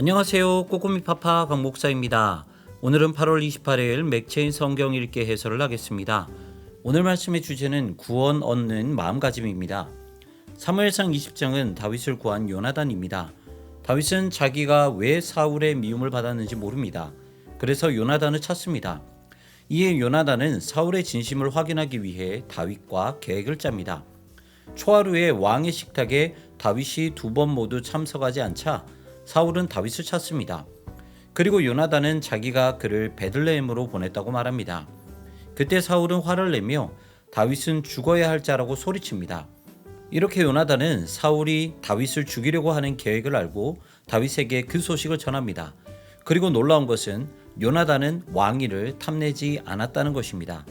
안녕하세요. 꼬꼬미 파파 강 목사입니다. 오늘은 8월 28일 맥체인 성경 읽기 해설을 하겠습니다. 오늘 말씀의 주제는 구원 얻는 마음가짐입니다. 사무엘상 20장은 다윗을 구한 요나단입니다. 다윗은 자기가 왜 사울의 미움을 받았는지 모릅니다. 그래서 요나단을 찾습니다. 이에 요나단은 사울의 진심을 확인하기 위해 다윗과 계획을 짭니다. 초하루에 왕의 식탁에 다윗이 2번 모두 참석하지 않자 사울은 다윗을 찾습니다. 그리고 요나단은 자기가 그를 베들레헴으로 보냈다고 말합니다. 그때 사울은 화를 내며 다윗은 죽어야 할 자라고 소리칩니다. 이렇게 요나단은 사울이 다윗을 죽이려고 하는 계획을 알고 다윗에게 그 소식을 전합니다. 그리고 놀라운 것은 요나단은 왕위를 탐내지 않았다는 것입니다.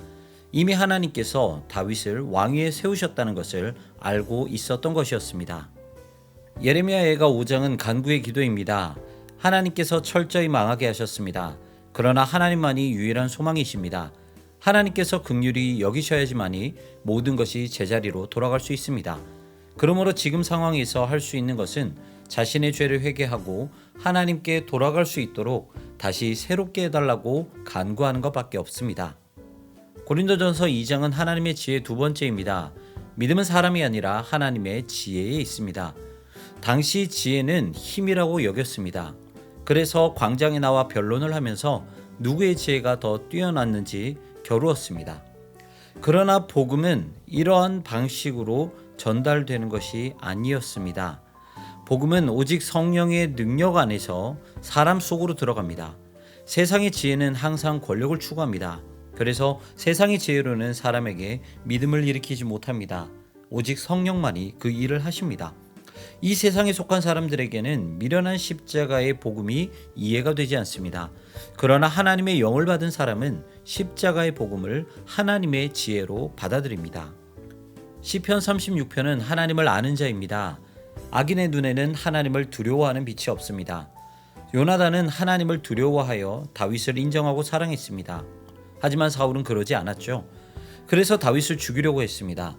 이미 하나님께서 다윗을 왕위에 세우셨다는 것을 알고 있었던 것이었습니다. 예레미야 예가 5장은 간구의 기도입니다. 하나님께서 철저히 망하게 하셨습니다. 그러나 하나님만이 유일한 소망이십니다. 하나님께서 긍휼히 여기셔야지만이 모든 것이 제자리로 돌아갈 수 있습니다. 그러므로 지금 상황에서 할 수 있는 것은 자신의 죄를 회개하고 하나님께 돌아갈 수 있도록 다시 새롭게 해달라고 간구하는 것밖에 없습니다. 고린도전서 2장은 하나님의 지혜 두 번째입니다. 믿음은 사람이 아니라 하나님의 지혜에 있습니다. 당시 지혜는 힘이라고 여겼습니다. 그래서 광장에 나와 변론을 하면서 누구의 지혜가 더 뛰어났는지 겨루었습니다. 그러나 복음은 이러한 방식으로 전달되는 것이 아니었습니다. 복음은 오직 성령의 능력 안에서 사람 속으로 들어갑니다. 세상의 지혜는 항상 권력을 추구합니다. 그래서 세상의 지혜로는 사람에게 믿음을 일으키지 못합니다. 오직 성령만이 그 일을 하십니다. 이 세상에 속한 사람들에게는 미련한 십자가의 복음이 이해가 되지 않습니다. 그러나 하나님의 영을 받은 사람은 십자가의 복음을 하나님의 지혜로 받아들입니다. 시편 36편은 하나님을 아는 자입니다. 악인의 눈에는 하나님을 두려워하는 빛이 없습니다. 요나단은 하나님을 두려워하여 다윗을 인정하고 사랑했습니다. 하지만 사울은 그러지 않았죠. 그래서 다윗을 죽이려고 했습니다.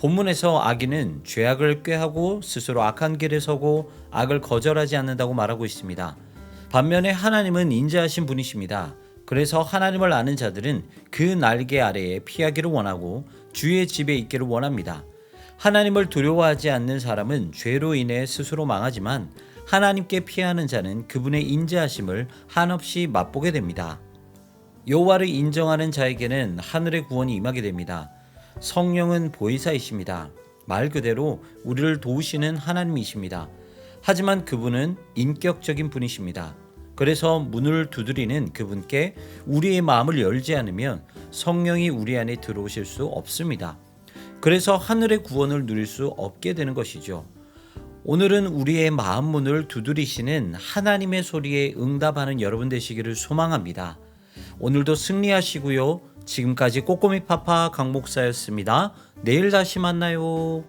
본문에서 악인은 죄악을 꾀하고 스스로 악한 길에 서고 악을 거절하지 않는다고 말하고 있습니다. 반면에 하나님은 인자하신 분이십니다. 그래서 하나님을 아는 자들은 그 날개 아래에 피하기를 원하고 주의 집에 있기를 원합니다. 하나님을 두려워하지 않는 사람은 죄로 인해 스스로 망하지만 하나님께 피하는 자는 그분의 인자하심을 한없이 맛보게 됩니다. 여호와를 인정하는 자에게는 하늘의 구원이 임하게 됩니다. 성령은 보혜사이십니다. 말 그대로 우리를 도우시는 하나님이십니다. 하지만 그분은 인격적인 분이십니다. 그래서 문을 두드리는 그분께 우리의 마음을 열지 않으면 성령이 우리 안에 들어오실 수 없습니다. 그래서 하늘의 구원을 누릴 수 없게 되는 것이죠. 오늘은 우리의 마음 문을 두드리시는 하나님의 소리에 응답하는 여러분 되시기를 소망합니다. 오늘도 승리하시고요. 지금까지 꼬꼬미 파파 강 목사였습니다. 내일 다시 만나요.